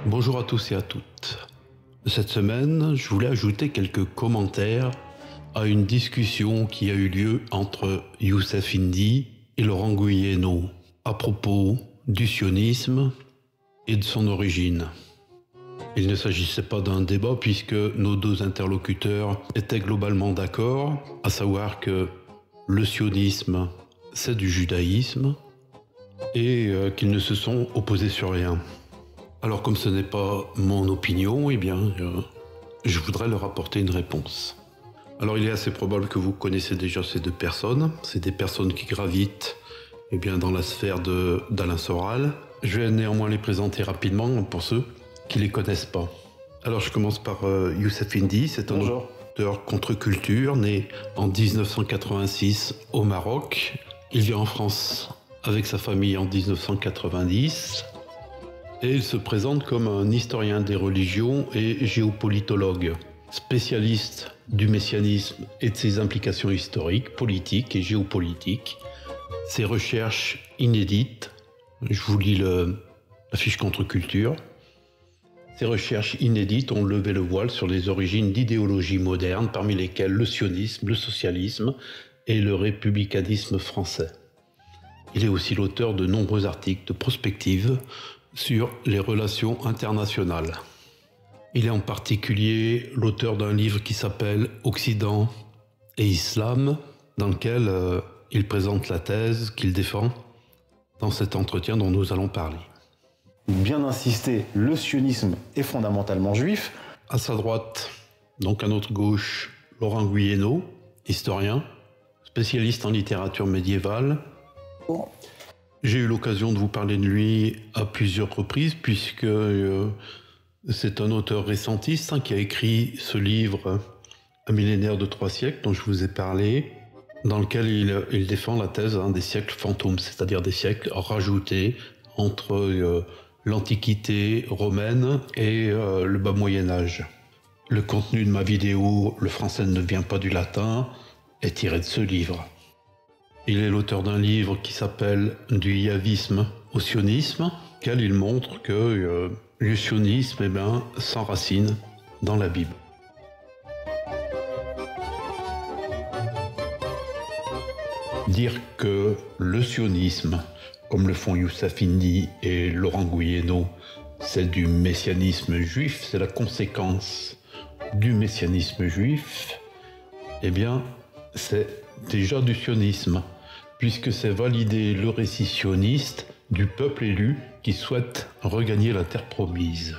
Bonjour à tous et à toutes. Cette semaine, je voulais ajouter quelques commentaires à une discussion qui a eu lieu entre Youssef Indy et Laurent Guillénaud à propos du sionisme et de son origine. Il ne s'agissait pas d'un débat puisque nos deux interlocuteurs étaient globalement d'accord, à savoir que le sionisme, c'est du judaïsme et qu'ils ne se sont opposés sur rien. Alors comme ce n'est pas mon opinion, je voudrais leur apporter une réponse. Alors il est assez probable que vous connaissez déjà ces deux personnes. C'est des personnes qui gravitent dans la sphère d'Alain Soral. Je vais néanmoins les présenter rapidement pour ceux qui ne les connaissent pas. Alors je commence par Youssef Indy, c'est un auteur contre-culture, né en 1986 au Maroc. Il vient en France avec sa famille en 1990. Et il se présente comme un historien des religions et géopolitologue, spécialiste du messianisme et de ses implications historiques, politiques et géopolitiques. Ses recherches inédites, je vous lis la fiche contre-culture, ces recherches inédites ont levé le voile sur les origines d'idéologies modernes, parmi lesquelles le sionisme, le socialisme et le républicanisme français. Il est aussi l'auteur de nombreux articles de prospective sur les relations internationales. Il est en particulier l'auteur d'un livre qui s'appelle « Occident et Islam », dans lequel il présente la thèse qu'il défend dans cet entretien dont nous allons parler. Bien insister, le sionisme est fondamentalement juif. À sa droite, donc à notre gauche, Laurent Guillénaud, historien, spécialiste en littérature médiévale. J'ai eu l'occasion de vous parler de lui à plusieurs reprises puisque c'est un auteur récentiste qui a écrit ce livre « Un millénaire de 3 siècles » dont je vous ai parlé, dans lequel il défend la thèse des siècles fantômes, c'est-à-dire des siècles rajoutés entre l'Antiquité romaine et le bas Moyen-Âge. Le contenu de ma vidéo « Le français ne vient pas du latin » est tiré de ce livre. Il est l'auteur d'un livre qui s'appelle « Du yavisme au sionisme », auquel il montre que le sionisme s'enracine dans la Bible. Dire que le sionisme, comme le font Youssef Indy et Laurent Guillénaud, c'est du messianisme juif, c'est la conséquence du messianisme juif, c'est déjà du sionisme, puisque c'est valider le récit sioniste du peuple élu qui souhaite regagner la terre promise.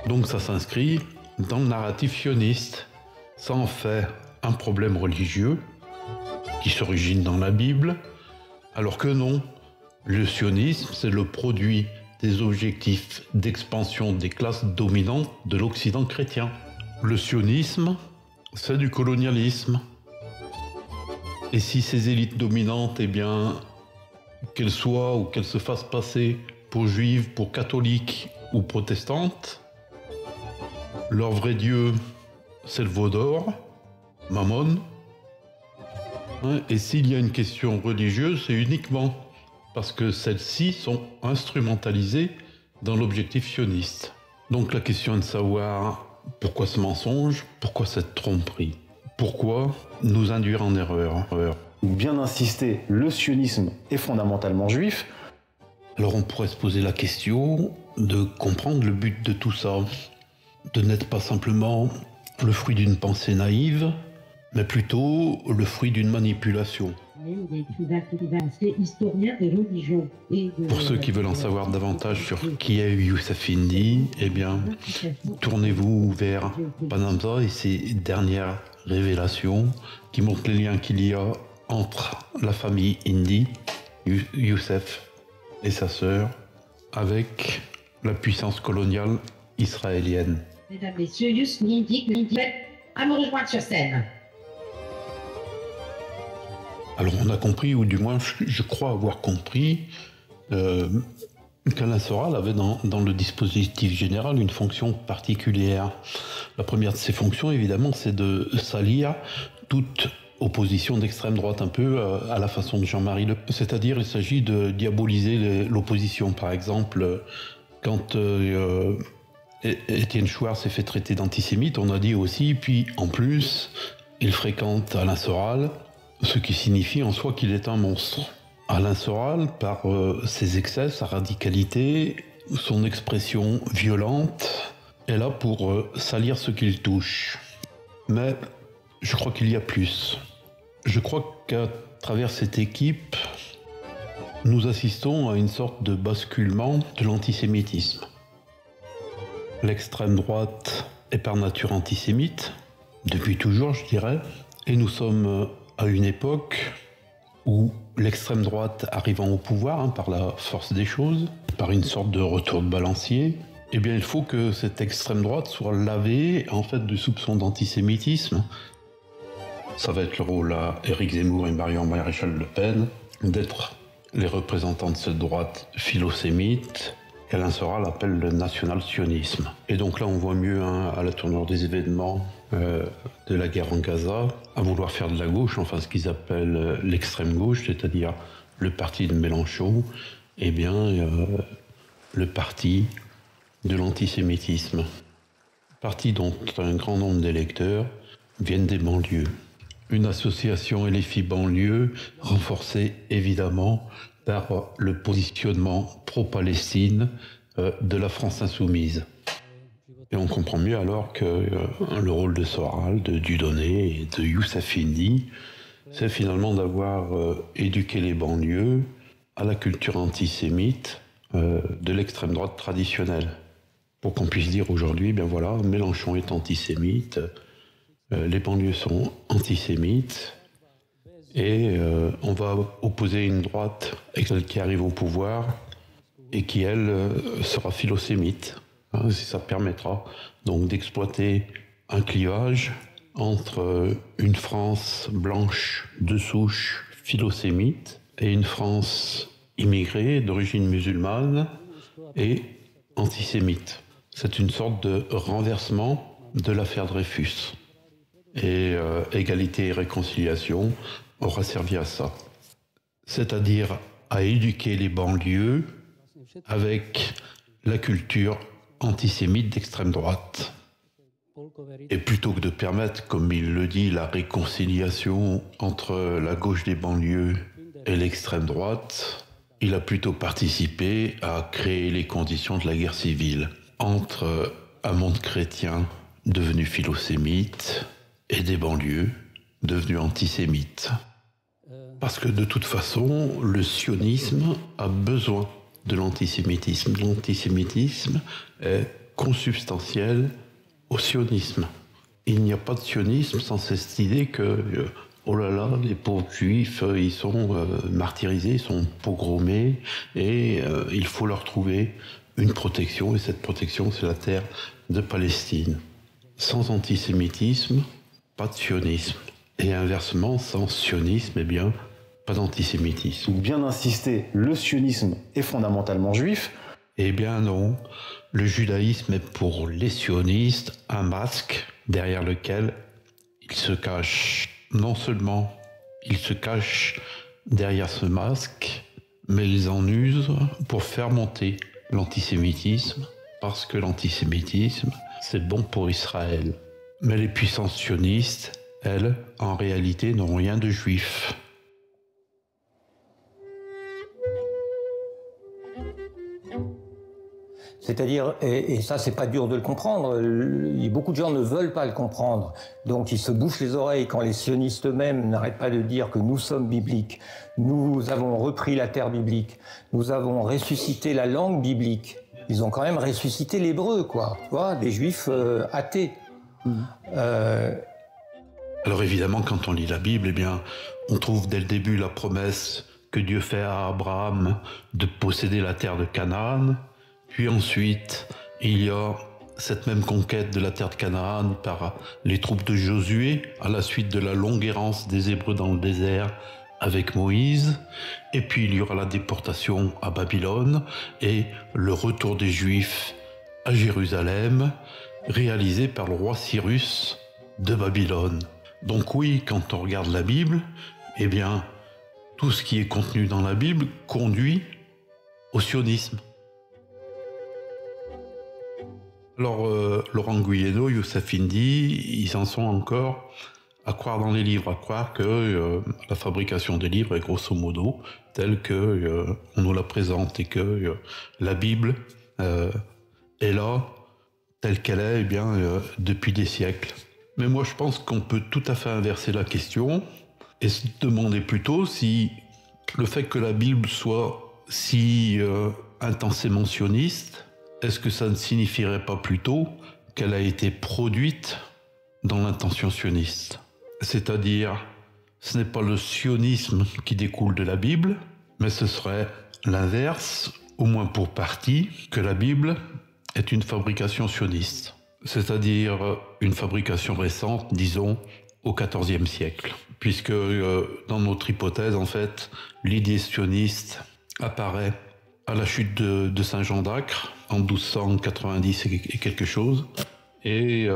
Donc ça s'inscrit dans le narratif sioniste. Ça en fait un problème religieux qui s'origine dans la Bible, alors que non, le sionisme, c'est le produit des objectifs d'expansion des classes dominantes de l'Occident chrétien. Le sionisme, c'est du colonialisme. Et si ces élites dominantes, qu'elles soient ou qu'elles se fassent passer pour juives, pour catholiques ou protestantes, leur vrai Dieu, c'est le veau d'or, Mammon. Et s'il y a une question religieuse, c'est uniquement parce que celles-ci sont instrumentalisées dans l'objectif sioniste. Donc la question est de savoir pourquoi ce mensonge, pourquoi cette tromperie, pourquoi nous induire en erreur. Bien insister, le sionisme est fondamentalement juif. Alors on pourrait se poser la question de comprendre le but de tout ça, de n'être pas simplement le fruit d'une pensée naïve, mais plutôt le fruit d'une manipulation. Pour ceux qui veulent en savoir davantage sur qui est Youssef Indy, tournez-vous vers Panamza et ses dernières révélations qui montrent les liens qu'il y a entre la famille Indy, Youssef et sa sœur, avec la puissance coloniale israélienne. Mesdames, Messieurs, Youssef Indy à me rejoindre sur scène. Alors on a compris, ou du moins je crois avoir compris, qu'Alain Soral avait dans le dispositif général une fonction particulière. La première de ses fonctions, évidemment, c'est de salir toute opposition d'extrême droite, un peu à la façon de Jean-Marie Le Pen. C'est-à-dire, il s'agit de diaboliser l'opposition. Par exemple, quand Étienne Chouard s'est fait traiter d'antisémite, on a dit aussi, puis en plus, il fréquente Alain Soral, ce qui signifie en soi qu'il est un monstre. Alain Soral, par ses excès, sa radicalité, son expression violente, est là pour salir ce qu'il touche. Mais je crois qu'il y a plus. Je crois qu'à travers cette équipe, nous assistons à une sorte de basculement de l'antisémitisme. L'extrême droite est par nature antisémite, depuis toujours je dirais, et nous sommes à une époque où l'extrême droite arrivant au pouvoir par la force des choses, par une sorte de retour de balancier, eh bien il faut que cette extrême droite soit lavée en fait du soupçon d'antisémitisme. Ça va être le rôle à Éric Zemmour et Marion Maréchal Le Pen d'être les représentants de cette droite philosémite qu'Alain Soral appelle le national-sionisme. Et donc là on voit mieux à la tournure des événements de la guerre en Gaza, à vouloir faire de la gauche, enfin ce qu'ils appellent l'extrême gauche, c'est-à-dire le parti de Mélenchon, eh bien le parti de l'antisémitisme. Parti dont un grand nombre d'électeurs viennent des banlieues. Une association LFI banlieue renforcée évidemment par le positionnement pro-Palestine de la France insoumise. Et on comprend mieux alors que le rôle de Soral, de Dieudonné et de Youssef Indy, c'est finalement d'avoir éduqué les banlieues à la culture antisémite de l'extrême droite traditionnelle. Pour qu'on puisse dire aujourd'hui, bien voilà, Mélenchon est antisémite, les banlieues sont antisémites, et on va opposer une droite qui arrive au pouvoir et qui, elle, sera philosémite. Si ça permettra donc d'exploiter un clivage entre une France blanche de souche philosémite et une France immigrée d'origine musulmane et antisémite. C'est une sorte de renversement de l'affaire Dreyfus. Et égalité et réconciliation aura servi à ça. C'est-à-dire à éduquer les banlieues avec la culture antisémite d'extrême droite. Et plutôt que de permettre, comme il le dit, la réconciliation entre la gauche des banlieues et l'extrême droite, il a plutôt participé à créer les conditions de la guerre civile entre un monde chrétien devenu philosémite et des banlieues devenues antisémites. Parce que de toute façon, le sionisme a besoin de l'antisémitisme. L'antisémitisme est consubstantiel au sionisme. Il n'y a pas de sionisme sans cette idée que, oh là là, les pauvres juifs, ils sont martyrisés, ils sont pogromés, et il faut leur trouver une protection, et cette protection, c'est la terre de Palestine. Sans antisémitisme, pas de sionisme. Et inversement, sans sionisme, eh bien, pas d'antisémitisme. Bien insister, le sionisme est fondamentalement juif. Eh bien non, le judaïsme est pour les sionistes un masque derrière lequel ils se cachent. Non seulement ils se cachent derrière ce masque, mais ils en usent pour faire monter l'antisémitisme, parce que l'antisémitisme, c'est bon pour Israël. Mais les puissances sionistes, elles, en réalité, n'ont rien de juif. C'est-à-dire, et ça c'est pas dur de le comprendre, beaucoup de gens ne veulent pas le comprendre, donc ils se bouchent les oreilles quand les sionistes eux-mêmes n'arrêtent pas de dire que nous sommes bibliques, nous avons repris la terre biblique, nous avons ressuscité la langue biblique, ils ont quand même ressuscité l'hébreu, quoi, tu vois, des juifs athées. Alors évidemment, quand on lit la Bible, eh bien, on trouve dès le début la promesse que Dieu fait à Abraham de posséder la terre de Canaan. Puis ensuite, il y a cette même conquête de la terre de Canaan par les troupes de Josué, à la suite de la longue errance des Hébreux dans le désert avec Moïse. Et puis il y aura la déportation à Babylone et le retour des Juifs à Jérusalem, réalisé par le roi Cyrus de Babylone. Donc oui, quand on regarde la Bible, eh bien, tout ce qui est contenu dans la Bible conduit au sionisme. Alors, Laurent Guyeno, Youssef Indy, ils en sont encore à croire dans les livres, à croire que la fabrication des livres est grosso modo telle que on nous la présente et que la Bible est là, telle qu'elle est, eh bien, depuis des siècles. Mais moi, je pense qu'on peut tout à fait inverser la question et se demander plutôt si le fait que la Bible soit si intensément sioniste, est-ce que ça ne signifierait pas plutôt qu'elle a été produite dans l'intention sioniste ? C'est-à-dire, ce n'est pas le sionisme qui découle de la Bible, mais ce serait l'inverse, au moins pour partie, que la Bible est une fabrication sioniste. C'est-à-dire une fabrication récente, disons, au XIVe siècle. Puisque dans notre hypothèse, en fait, l'idée sioniste apparaît à la chute de Saint Jean d'Acre, en 1290 et quelque chose, et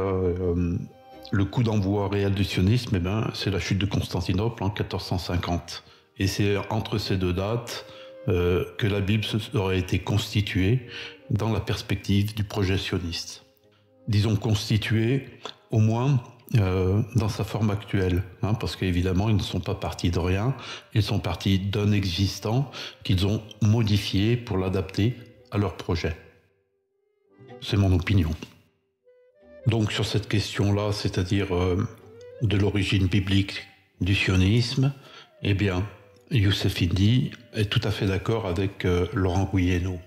le coup d'envoi réel du sionisme, eh ben, c'est la chute de Constantinople en 1450. Et c'est entre ces deux dates que la Bible aurait été constituée dans la perspective du projet sioniste. Disons constituée, au moins dans sa forme actuelle, hein, parce qu'évidemment, ils ne sont pas partis de rien, ils sont partis d'un existant qu'ils ont modifié pour l'adapter à leur projet. C'est mon opinion. Donc sur cette question-là, c'est-à-dire de l'origine biblique du sionisme, eh bien, Youssef Indy est tout à fait d'accord avec Laurent Guyeno.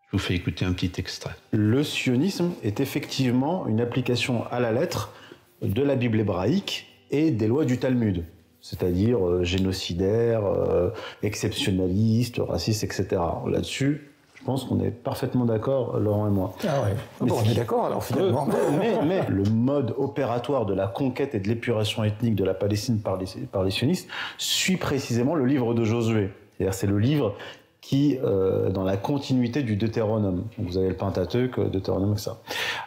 Je vous fais écouter un petit extrait. Le sionisme est effectivement une application à la lettre de la Bible hébraïque et des lois du Talmud, c'est-à-dire génocidaire, exceptionnaliste, raciste, etc. Là-dessus, je pense qu'on est parfaitement d'accord, Laurent et moi. Ah ouais. Bon, on est d'accord alors finalement. Mais le mode opératoire de la conquête et de l'épuration ethnique de la Palestine par les sionistes suit précisément le livre de Josué. C'est-à-dire c'est le livre qui, dans la continuité du Deutéronome. Donc vous avez le Pentateuque, Deutéronome, ça.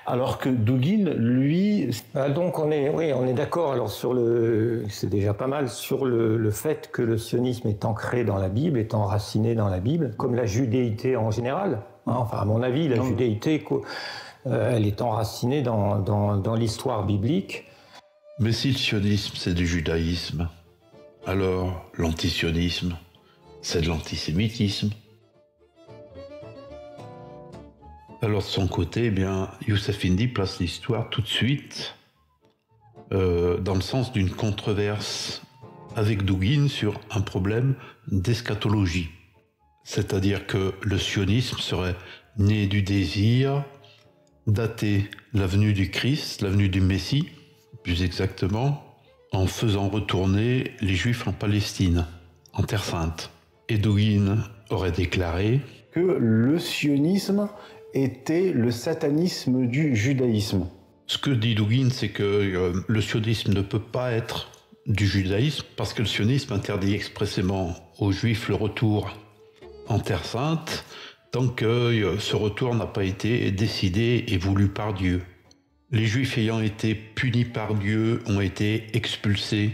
Alors que Dugin, lui... Donc on est d'accord alors c'est déjà pas mal, sur le fait que le sionisme est ancré dans la Bible, est enraciné dans la Bible, comme la judéité en général. Hein, enfin, à mon avis, la judéité, elle est enracinée dans l'histoire biblique. Mais si le sionisme, c'est du judaïsme, alors l'antisionisme, c'est de l'antisémitisme. Alors de son côté, eh bien, Youssef Indy place l'histoire tout de suite dans le sens d'une controverse avec Dugin sur un problème d'eschatologie. C'est-à-dire que le sionisme serait né du désir d'ater la venue du Christ, la venue du Messie, plus exactement, en faisant retourner les Juifs en Palestine, en Terre Sainte. Et Dugin aurait déclaré que le sionisme était le satanisme du judaïsme. Ce que dit Dugin, c'est que le sionisme ne peut pas être du judaïsme parce que le sionisme interdit expressément aux Juifs le retour en Terre Sainte tant que ce retour n'a pas été décidé et voulu par Dieu. Les Juifs ayant été punis par Dieu ont été expulsés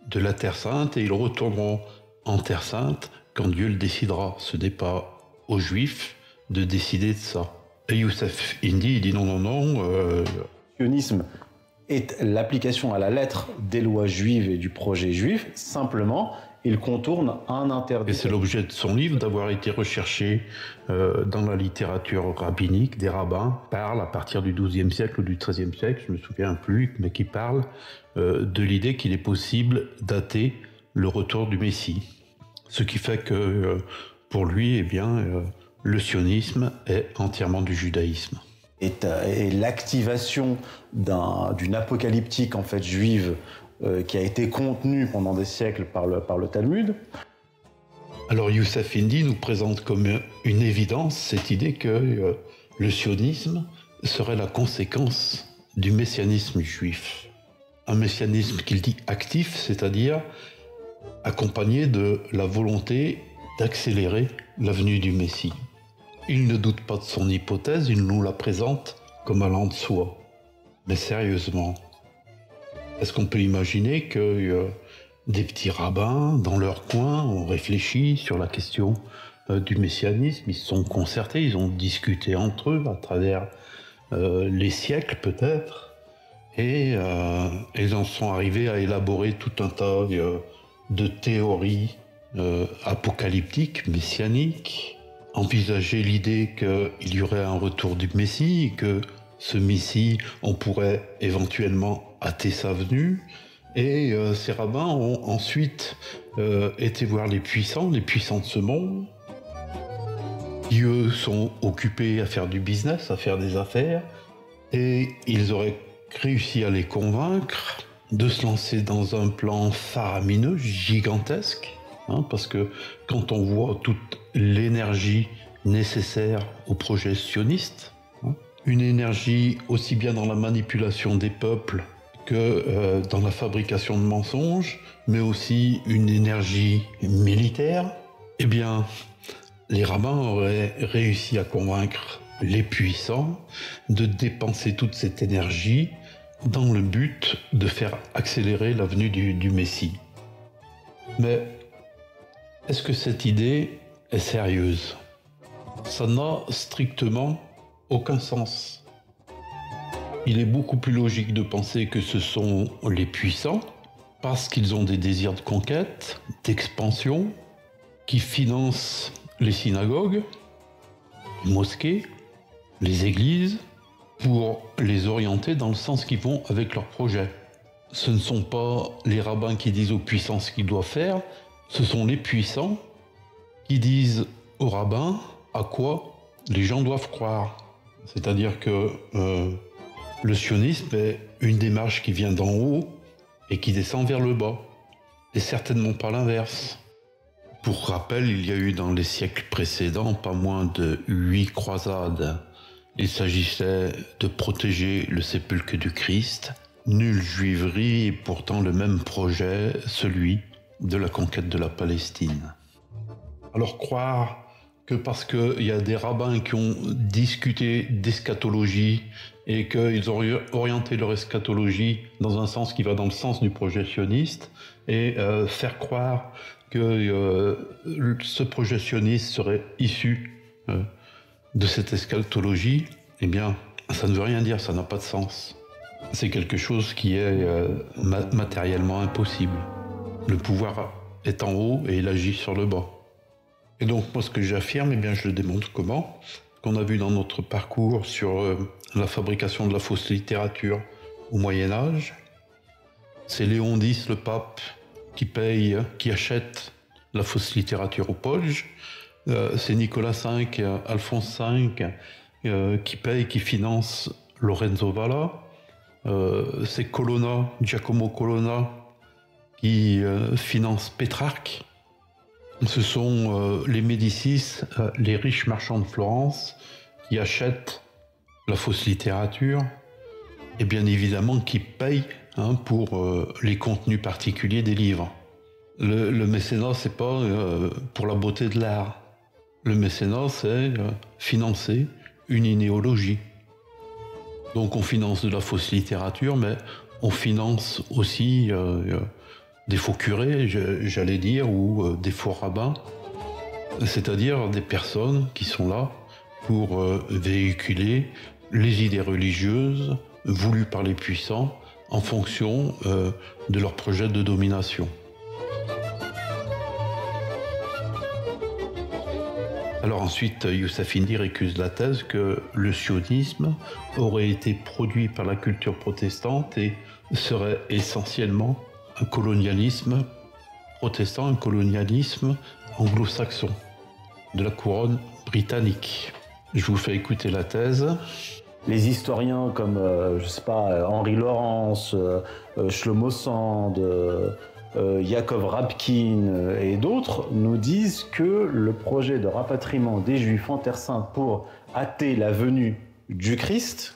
de la Terre Sainte et ils retourneront en Terre Sainte quand Dieu le décidera. Ce n'est pas aux Juifs de décider de ça. Et Youssef Indy dit non. Le sionisme est l'application à la lettre des lois juives et du projet juif. Simplement, il contourne un interdit. Et c'est l'objet de son livre d'avoir été recherché dans la littérature rabbinique. Des rabbins parlent à partir du XIIe siècle ou du XIIIe siècle, je ne me souviens plus, mais qui parlent de l'idée qu'il est possible d'ater le retour du Messie. Ce qui fait que pour lui, eh bien, le sionisme est entièrement du judaïsme. Et l'activation d'une apocalyptique en fait juive qui a été contenue pendant des siècles par le Talmud. Alors Youssef Indy nous présente comme une évidence cette idée que le sionisme serait la conséquence du messianisme juif. Un messianisme qu'il dit actif, c'est-à-dire accompagné de la volonté d'accélérer la venue du Messie. Il ne doute pas de son hypothèse, il nous la présente comme allant de soi. Mais sérieusement, est-ce qu'on peut imaginer que des petits rabbins, dans leur coin, ont réfléchi sur la question du messianisme, ils se sont concertés, ils ont discuté entre eux à travers les siècles peut-être, et ils en sont arrivés à élaborer tout un tas de théories apocalyptiques, messianiques, envisager l'idée qu'il y aurait un retour du Messie, que ce Messie, on pourrait éventuellement hâter sa venue. Et ces rabbins ont ensuite été voir les puissants de ce monde, qui eux sont occupés à faire du business, à faire des affaires, et ils auraient réussi à les convaincre de se lancer dans un plan faramineux, gigantesque, parce que quand on voit toute l'énergie nécessaire au projet sioniste, une énergie aussi bien dans la manipulation des peuples que dans la fabrication de mensonges, mais aussi une énergie militaire, eh bien, les rabbins auraient réussi à convaincre les puissants de dépenser toute cette énergie dans le but de faire accélérer la venue du Messie. Mais est-ce que cette idée est sérieuse ? Ça n'a strictement aucun sens. Il est beaucoup plus logique de penser que ce sont les puissants, parce qu'ils ont des désirs de conquête, d'expansion, qui financent les synagogues, les mosquées, les églises, pour les orienter dans le sens qu'ils vont avec leur projet. Ce ne sont pas les rabbins qui disent aux puissants ce qu'ils doivent faire, ce sont les puissants qui disent aux rabbins à quoi les gens doivent croire. C'est-à-dire que le sionisme est une démarche qui vient d'en haut et qui descend vers le bas, et certainement pas l'inverse. Pour rappel, il y a eu dans les siècles précédents pas moins de 8 croisades. Il s'agissait de protéger le sépulcre du Christ. Nulle juiverie et pourtant le même projet, celui de la conquête de la Palestine. Alors croire que parce qu'il y a des rabbins qui ont discuté d'eschatologie et qu'ils ont orienté leur eschatologie dans un sens qui va dans le sens du projet sioniste, et faire croire que ce projet sioniste serait issu de cette eschatologie, eh bien, ça ne veut rien dire, ça n'a pas de sens. C'est quelque chose qui est matériellement impossible. Le pouvoir est en haut et il agit sur le bas. Et donc, moi, ce que j'affirme, eh bien, je le démontre comment ? Qu'on a vu dans notre parcours sur la fabrication de la fausse littérature au Moyen-Âge. C'est Léon X, le pape, qui achète la fausse littérature aux Polges. C'est Nicolas V, Alphonse V, qui finance Lorenzo Valla. C'est Giacomo Colonna, qui finance Pétrarque. Ce sont les Médicis, les riches marchands de Florence, qui achètent la fausse littérature et bien évidemment qui payent pour les contenus particuliers des livres. Le mécénat, c'est pas pour la beauté de l'art. Le mécénat, c'est financer une idéologie. Donc on finance de la fausse littérature, mais on finance aussi des faux curés, j'allais dire, ou des faux rabbins, c'est-à-dire des personnes qui sont là pour véhiculer les idées religieuses voulues par les puissants en fonction de leur projet de domination. Alors ensuite, Youssef Indy récuse la thèse que le sionisme aurait été produit par la culture protestante et serait essentiellement un colonialisme protestant, un colonialisme anglo-saxon de la couronne britannique. Je vous fais écouter la thèse. Les historiens comme, Henri Laurence, Shlomo Sand, Yaakov Rabkin et d'autres nous disent que le projet de rapatriement des Juifs en Terre Sainte pour hâter la venue du Christ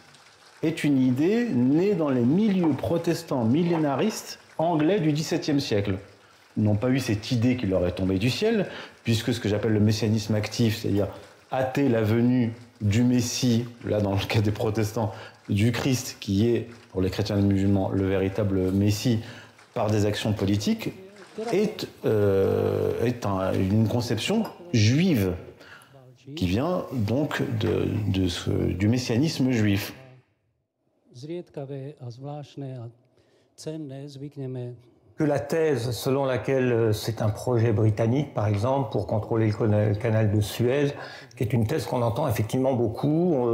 est une idée née dans les milieux protestants millénaristes anglais du XVIIe siècle. Ils n'ont pas eu cette idée qui leur est tombée du ciel, puisque ce que j'appelle le messianisme actif, c'est-à-dire hâter la venue du Messie, là dans le cas des protestants, du Christ, qui est, pour les chrétiens et les musulmans, le véritable Messie, par des actions politiques, est une conception juive, qui vient donc du messianisme juif. Que la thèse selon laquelle c'est un projet britannique, par exemple, pour contrôler le canal de Suez, qui est une thèse qu'on entend effectivement beaucoup.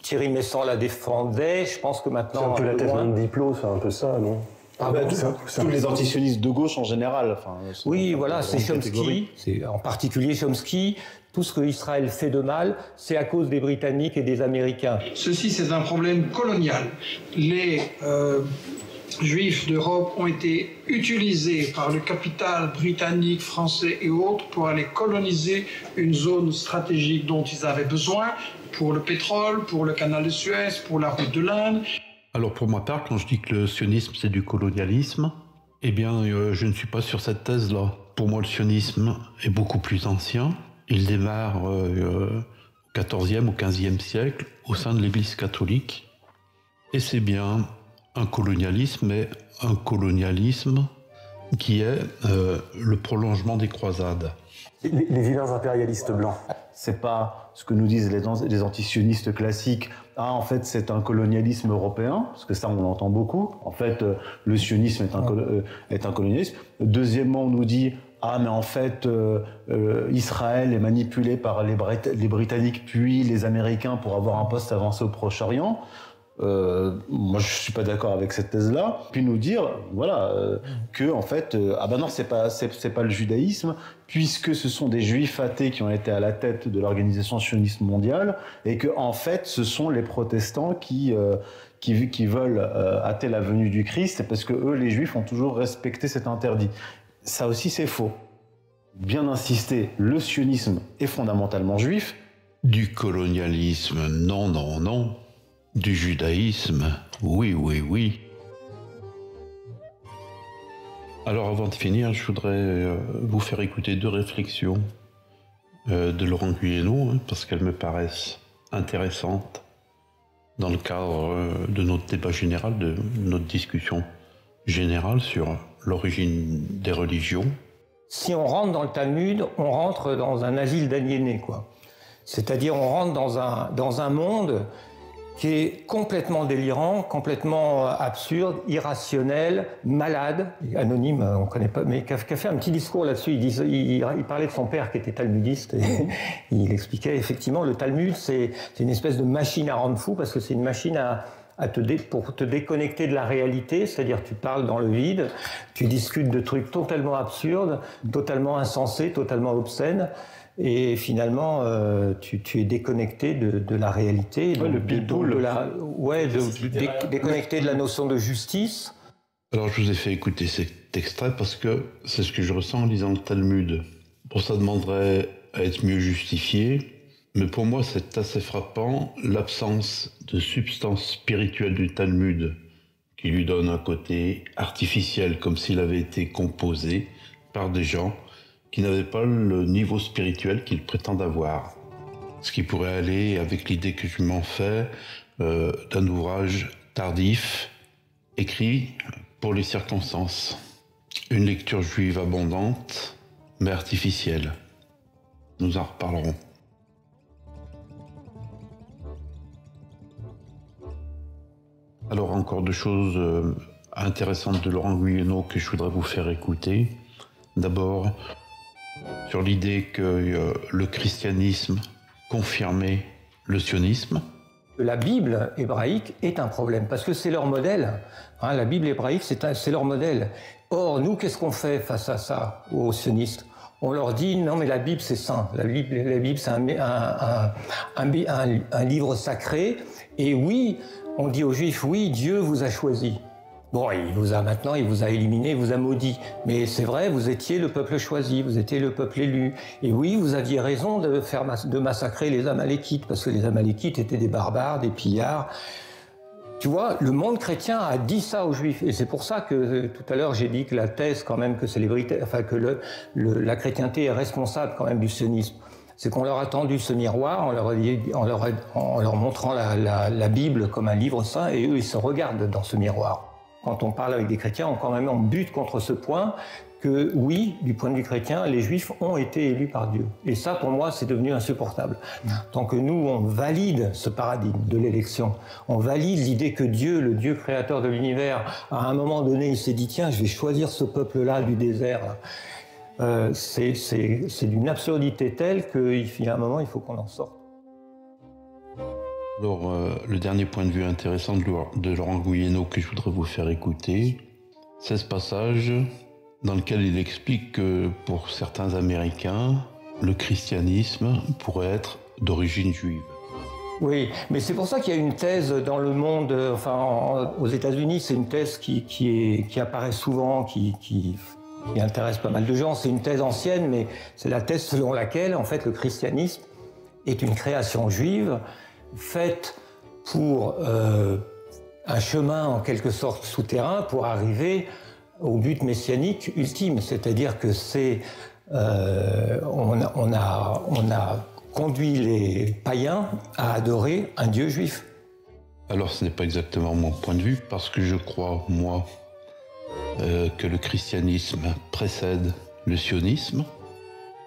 Thierry Messant la défendait, je pense que maintenant... C'est un peu la thèse d'un diplôme, c'est un peu ça, non? Tous les antisionistes de gauche en général. Oui, voilà, c'est Chomsky, en particulier Chomsky. Tout ce que Israël fait de mal, c'est à cause des Britanniques et des Américains. Ceci, c'est un problème colonial. Les Juifs d'Europe ont été utilisés par le capital britannique, français et autres pour aller coloniser une zone stratégique dont ils avaient besoin pour le pétrole, pour le canal de Suez, pour la route de l'Inde. Alors pour ma part, quand je dis que le sionisme c'est du colonialisme, eh bien je ne suis pas sur cette thèse-là. Pour moi le sionisme est beaucoup plus ancien. Il démarre au XIVe ou XVe siècle au sein de l'Église catholique. Et c'est bien un colonialisme, mais un colonialisme qui est le prolongement des croisades. Les vilains impérialistes blancs. C'est pas ce que nous disent les antisionistes classiques. Ah, en fait, c'est un colonialisme européen, parce que ça, on l'entend beaucoup. En fait, le sionisme est un colonialisme. Deuxièmement, on nous dit ah, mais en fait, Israël est manipulé par les Britanniques puis les Américains pour avoir un poste avancé au Proche-Orient. Moi, je suis pas d'accord avec cette thèse-là. Puis nous dire, voilà, que en fait, ah ben non, c'est pas le judaïsme, puisque ce sont des juifs athées qui ont été à la tête de l'organisation sioniste mondiale, et que en fait, ce sont les protestants qui veulent hâter la venue du Christ, parce que eux, les juifs, ont toujours respecté cet interdit. Ça aussi, c'est faux. Bien insister, le sionisme est fondamentalement juif. Du colonialisme, non, non, non. Du judaïsme, oui, oui, oui. Alors avant de finir, je voudrais vous faire écouter deux réflexions de Laurent Guyénot, parce qu'elles me paraissent intéressantes dans le cadre de notre débat général, de notre discussion générale sur l'origine des religions. Si on rentre dans le Talmud, on rentre dans un asile d'aliénés, quoi. C'est-à-dire on rentre dans un monde qui est complètement délirant, complètement absurde, irrationnel, malade, anonyme, on ne connaît pas, mais qui a fait un petit discours là-dessus. Il parlait de son père qui était talmudiste et il expliquait effectivement le Talmud, c'est une espèce de machine à rendre fou parce que c'est une machine pour te déconnecter de la réalité, c'est-à-dire tu parles dans le vide, tu discutes de trucs totalement absurdes, totalement insensés, totalement obscènes. Et finalement, tu es déconnecté de la réalité, déconnecté de la notion de justice. Alors je vous ai fait écouter cet extrait parce que c'est ce que je ressens en lisant le Talmud. Bon, ça demanderait à être mieux justifié, mais pour moi c'est assez frappant l'absence de substance spirituelle du Talmud, qui lui donne un côté artificiel, comme s'il avait été composé par des gens qui n'avaient pas le niveau spirituel qu'ils prétendent avoir. Ce qui pourrait aller avec l'idée que je m'en fais d'un ouvrage tardif, écrit pour les circonstances. Une lecture juive abondante, mais artificielle. Nous en reparlerons. Alors encore deux choses intéressantes de Laurent Guyénot que je voudrais vous faire écouter. D'abord, sur l'idée que le christianisme confirmait le sionisme. La Bible hébraïque est un problème, parce que c'est leur modèle. Hein, la Bible hébraïque, c'est leur modèle. Or, nous, qu'est-ce qu'on fait face à ça, aux sionistes? On leur dit, non mais la Bible c'est saint, la Bible c'est un livre sacré, et oui, on dit aux Juifs, oui, Dieu vous a choisi. Bon, il vous a éliminé, il vous a maudit. Mais c'est vrai, vous étiez le peuple choisi, vous étiez le peuple élu. Et oui, vous aviez raison de massacrer les Amalékites, parce que les Amalékites étaient des barbares, des pillards. Tu vois, le monde chrétien a dit ça aux Juifs. Et c'est pour ça que tout à l'heure, j'ai dit que la thèse, quand même, que la chrétienté est responsable quand même du sionisme. C'est qu'on leur a tendu ce miroir en leur montrant la Bible comme un livre saint, et eux, ils se regardent dans ce miroir. quand on parle avec des chrétiens, on bute contre ce point que oui, du point de vue chrétien, les Juifs ont été élus par Dieu. Et ça, pour moi, c'est devenu insupportable. Tant que nous, on valide ce paradigme de l'élection, on valide l'idée que Dieu, le Dieu créateur de l'univers, à un moment donné, il s'est dit, tiens, je vais choisir ce peuple-là du désert. C'est d'une absurdité telle qu'il y a un moment, il faut qu'on en sorte. Alors, le dernier point de vue intéressant de Laurent Gouyenot que je voudrais vous faire écouter, c'est ce passage dans lequel il explique que pour certains Américains, le christianisme pourrait être d'origine juive. Oui, mais c'est pour ça qu'il y a une thèse dans le monde, aux États-Unis, c'est une thèse qui apparaît souvent, qui intéresse pas mal de gens. C'est une thèse ancienne, mais c'est la thèse selon laquelle, en fait, le christianisme est une création juive faite pour un chemin, en quelque sorte, souterrain pour arriver au but messianique ultime, c'est-à-dire que on a conduit les païens à adorer un Dieu juif. Alors ce n'est pas exactement mon point de vue, parce que je crois, moi, que le christianisme précède le sionisme,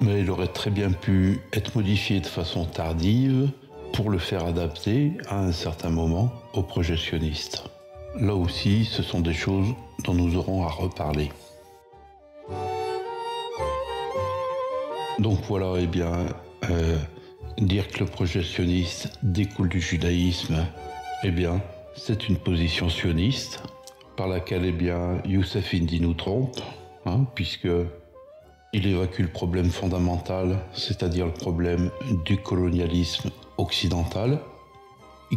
mais il aurait très bien pu être modifié de façon tardive pour le faire adapter à un certain moment au projet sioniste. Là aussi, ce sont des choses dont nous aurons à reparler. Donc voilà, eh bien, dire que le projet sioniste découle du judaïsme, eh bien, c'est une position sioniste par laquelle, eh bien, Youssef Indy nous trompe, puisque il évacue le problème fondamental, c'est-à-dire le problème du colonialisme occidental,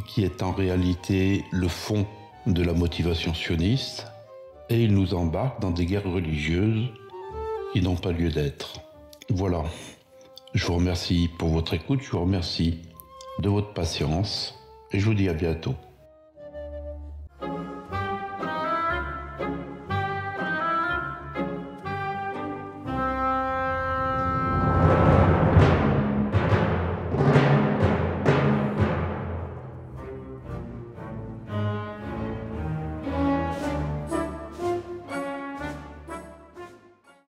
qui est en réalité le fond de la motivation sioniste, et il nous embarque dans des guerres religieuses qui n'ont pas lieu d'être. Voilà. Je vous remercie pour votre écoute, je vous remercie de votre patience, et je vous dis à bientôt.